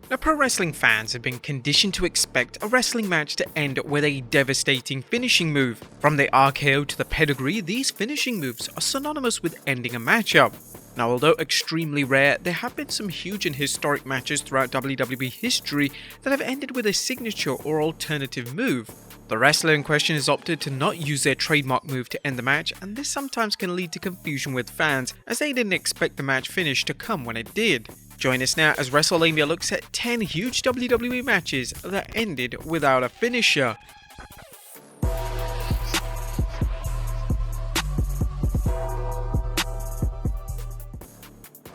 Now, pro wrestling fans have been conditioned to expect a wrestling match to end with a devastating finishing move. From the RKO to the pedigree, these finishing moves are synonymous with ending a matchup. Now, although extremely rare, there have been some huge and historic matches throughout WWE history that have ended with a signature or alternative move. The wrestler in question has opted to not use their trademark move to end the match, and this sometimes can lead to confusion with fans, as they didn't expect the match finish to come when it did. Join us now as Wrestlelamia looks at 10 huge WWE matches that ended without a finisher.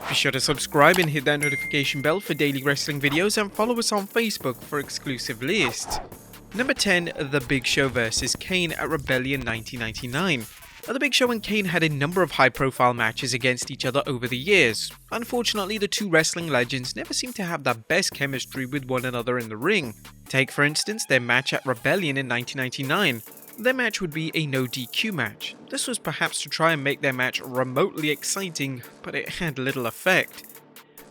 Be sure to subscribe and hit that notification bell for daily wrestling videos, and follow us on Facebook for exclusive lists. Number 10, The Big Show vs. KANE at Rebellion 1999. The Big Show and KANE had a number of high-profile matches against each other over the years. Unfortunately, the two wrestling legends never seemed to have the best chemistry with one another in the ring. Take, for instance, their match at Rebellion in 1999. Their match would be a no DQ match. This was perhaps to try and make their match remotely exciting, but it had little effect.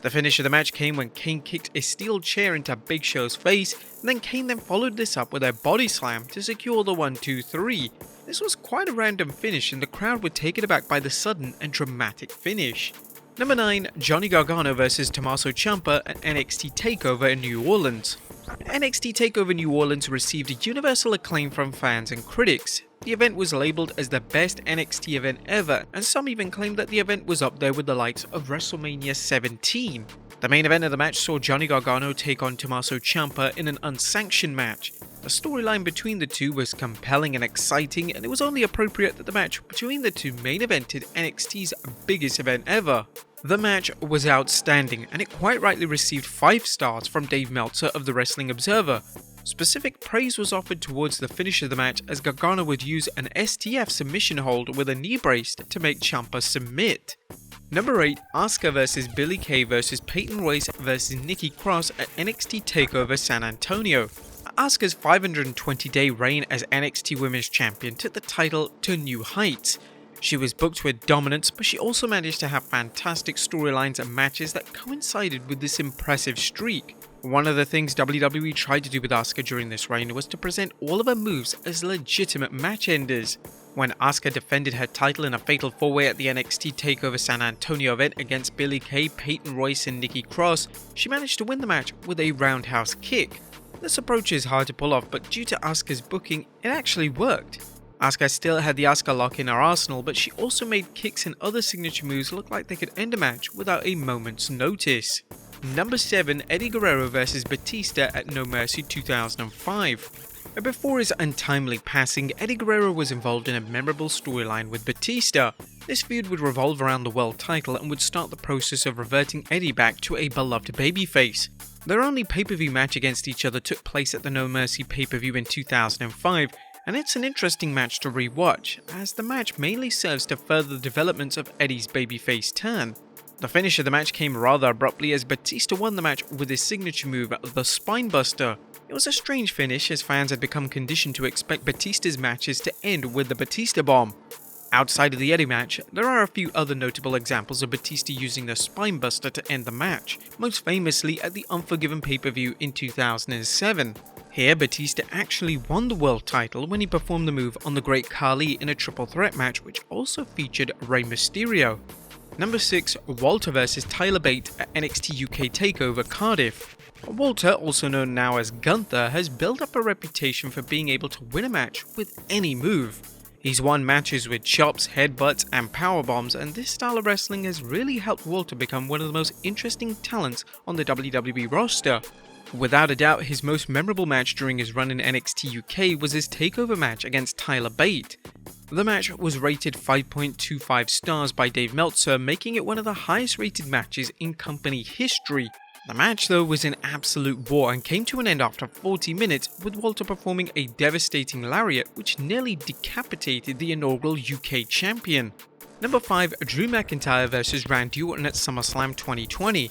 The finish of the match came when KANE kicked a steel chair into Big Show's face, and then KANE followed this up with a body slam to secure the 1-2-3. This was quite a random finish, and the crowd were taken aback by the sudden and dramatic finish. Number 9, Johnny Gargano vs. Tommaso Ciampa at NXT TakeOver in New Orleans. NXT TakeOver New Orleans received universal acclaim from fans and critics. The event was labelled as the best NXT event ever, and some even claimed that the event was up there with the likes of Wrestlemania 17. The main event of the match saw Johnny Gargano take on Tommaso Ciampa in an unsanctioned match. The storyline between the two was compelling and exciting, and it was only appropriate that the match between the two main evented NXT's biggest event ever. The match was outstanding, and it quite rightly received 5 stars from Dave Meltzer of the Wrestling Observer. Specific praise was offered towards the finish of the match, as Gargano would use an STF submission hold with a knee brace to make Ciampa submit. Number 8, Asuka vs. Billie Kay vs. Peyton Royce vs. Nikki Cross at NXT TakeOver San Antonio. Asuka's 520-day reign as NXT Women's Champion took the title to new heights. She was booked with dominance, but she also managed to have fantastic storylines and matches that coincided with this impressive streak. One of the things WWE tried to do with Asuka during this reign was to present all of her moves as legitimate match enders. When Asuka defended her title in a fatal 4-way at the NXT TakeOver San Antonio event against Billie Kay, Peyton Royce and Nikki Cross, she managed to win the match with a roundhouse kick. This approach is hard to pull off, but due to Asuka's booking, it actually worked. Asuka still had the Asuka lock in her arsenal, but she also made kicks and other signature moves look like they could end a match without a moment's notice. Number 7, Eddie Guerrero vs. Batista at No Mercy 2005. Before his untimely passing, Eddie Guerrero was involved in a memorable storyline with Batista. This feud would revolve around the world title and would start the process of reverting Eddie back to a beloved babyface. Their only pay-per-view match against each other took place at the No Mercy pay-per-view in 2005, and it's an interesting match to re-watch, as the match mainly serves to further the developments of Eddie's babyface turn. The finish of the match came rather abruptly, as Batista won the match with his signature move, the Spinebuster. It was a strange finish, as fans had become conditioned to expect Batista's matches to end with the Batista Bomb. Outside of the Eddie match, there are a few other notable examples of Batista using the Spinebuster to end the match, most famously at the Unforgiven pay-per-view in 2007. Here, Batista actually won the world title when he performed the move on the Great Khali in a triple threat match, which also featured Rey Mysterio. Number 6, Walter vs. Tyler Bate at NXT UK TakeOver Cardiff. Walter, also known now as Gunther, has built up a reputation for being able to win a match with any move. He's won matches with chops, headbutts and powerbombs, and this style of wrestling has really helped Walter become one of the most interesting talents on the WWE roster. Without a doubt, his most memorable match during his run in NXT UK was his TakeOver match against Tyler Bate. The match was rated 5.25 stars by Dave Meltzer, making it one of the highest rated matches in company history. The match though was an absolute war and came to an end after 40 minutes, with Walter performing a devastating lariat which nearly decapitated the inaugural UK champion. Number 5, Drew McIntyre vs. Randy Orton at SummerSlam 2020.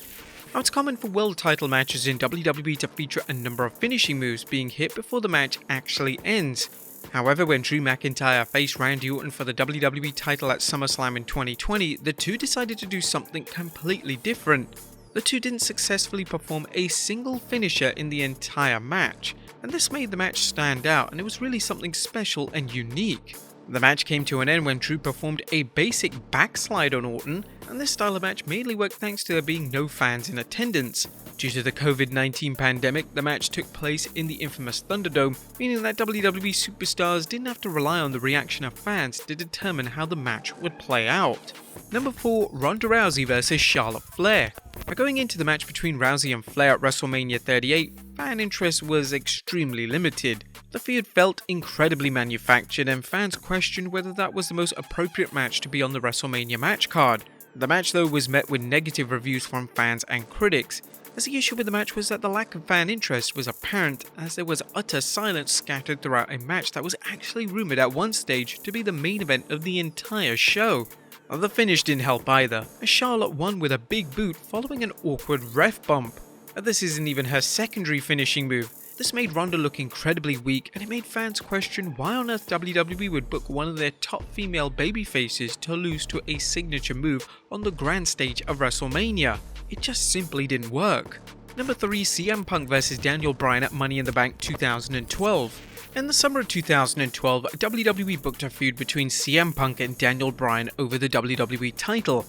Now, it's common for world title matches in WWE to feature a number of finishing moves being hit before the match actually ends. However, when Drew McIntyre faced Randy Orton for the WWE title at SummerSlam in 2020, the two decided to do something completely different. The two didn't successfully perform a single finisher in the entire match, and this made the match stand out, and it was really something special and unique. The match came to an end when Drew performed a basic backslide on Orton, and this style of match mainly worked thanks to there being no fans in attendance. Due to the COVID-19 pandemic, the match took place in the infamous Thunderdome, meaning that WWE superstars didn't have to rely on the reaction of fans to determine how the match would play out. Number 4. Ronda Rousey vs Charlotte Flair. Now, going into the match between Rousey and Flair at WrestleMania 38, fan interest was extremely limited. The feud felt incredibly manufactured, and fans questioned whether that was the most appropriate match to be on the WrestleMania match card. The match though was met with negative reviews from fans and critics, as the issue with the match was that the lack of fan interest was apparent, as there was utter silence scattered throughout a match that was actually rumoured at one stage to be the main event of the entire show. The finish didn't help either, as Charlotte won with a big boot following an awkward ref bump. This isn't even her secondary finishing move. This made Ronda look incredibly weak, and it made fans question why on earth WWE would book one of their top female babyfaces to lose to a signature move on the grand stage of WrestleMania. It just simply didn't work. Number 3. CM Punk vs Daniel Bryan at Money in the Bank 2012. In the summer of 2012, WWE booked a feud between CM Punk and Daniel Bryan over the WWE title.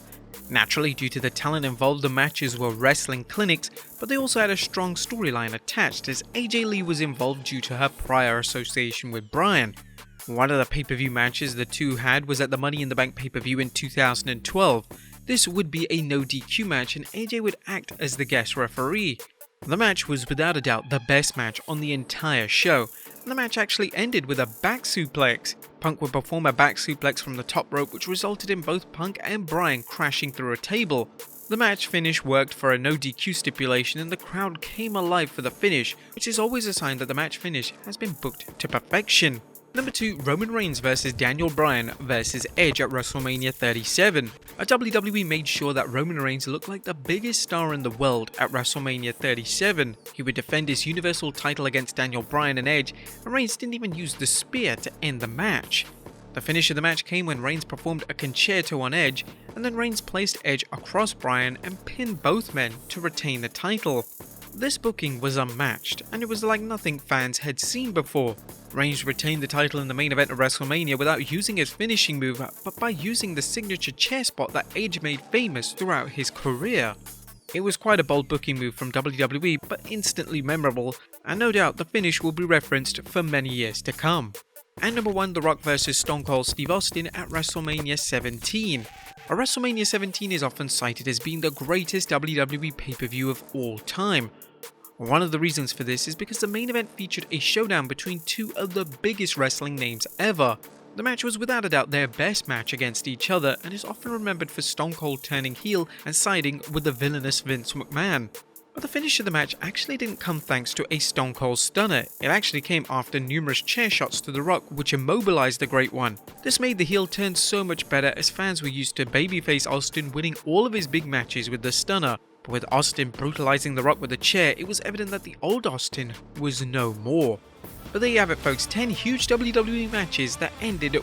Naturally, due to the talent involved, the matches were wrestling clinics, but they also had a strong storyline attached, as AJ Lee was involved due to her prior association with Bryan. One of the pay-per-view matches the two had was at the Money in the Bank pay-per-view in 2012. This would be a no DQ match, and AJ would act as the guest referee. The match was without a doubt the best match on the entire show, and the match actually ended with a back suplex. Punk would perform a back suplex from the top rope, which resulted in both Punk and Bryan crashing through a table. The match finish worked for a no DQ stipulation, and the crowd came alive for the finish, which is always a sign that the match finish has been booked to perfection. Number 2. Roman Reigns vs Daniel Bryan vs Edge at WrestleMania 37. WWE made sure that Roman Reigns looked like the biggest star in the world at WrestleMania 37. He would defend his Universal title against Daniel Bryan and Edge, and Reigns didn't even use the spear to end the match. The finish of the match came when Reigns performed a concerto on Edge, and then Reigns placed Edge across Bryan and pinned both men to retain the title. This booking was unmatched, and it was like nothing fans had seen before. Reigns retained the title in the main event of WrestleMania without using his finishing move, but by using the signature chair spot that Edge made famous throughout his career. It was quite a bold booking move from WWE, but instantly memorable, and no doubt the finish will be referenced for many years to come. And number 1, The Rock vs Stone Cold Steve Austin at WrestleMania 17. WrestleMania 17 is often cited as being the greatest WWE pay-per-view of all time. One of the reasons for this is because the main event featured a showdown between two of the biggest wrestling names ever. The match was without a doubt their best match against each other, and is often remembered for Stone Cold turning heel and siding with the villainous Vince McMahon. But the finish of the match actually didn't come thanks to a Stone Cold Stunner. It actually came after numerous chair shots to The Rock, which immobilized the Great One. This made the heel turn so much better, as fans were used to babyface Austin winning all of his big matches with the Stunner. But with Austin brutalizing The Rock with a chair, it was evident that the old Austin was no more. But there you have it folks, 10 huge WWE matches that ended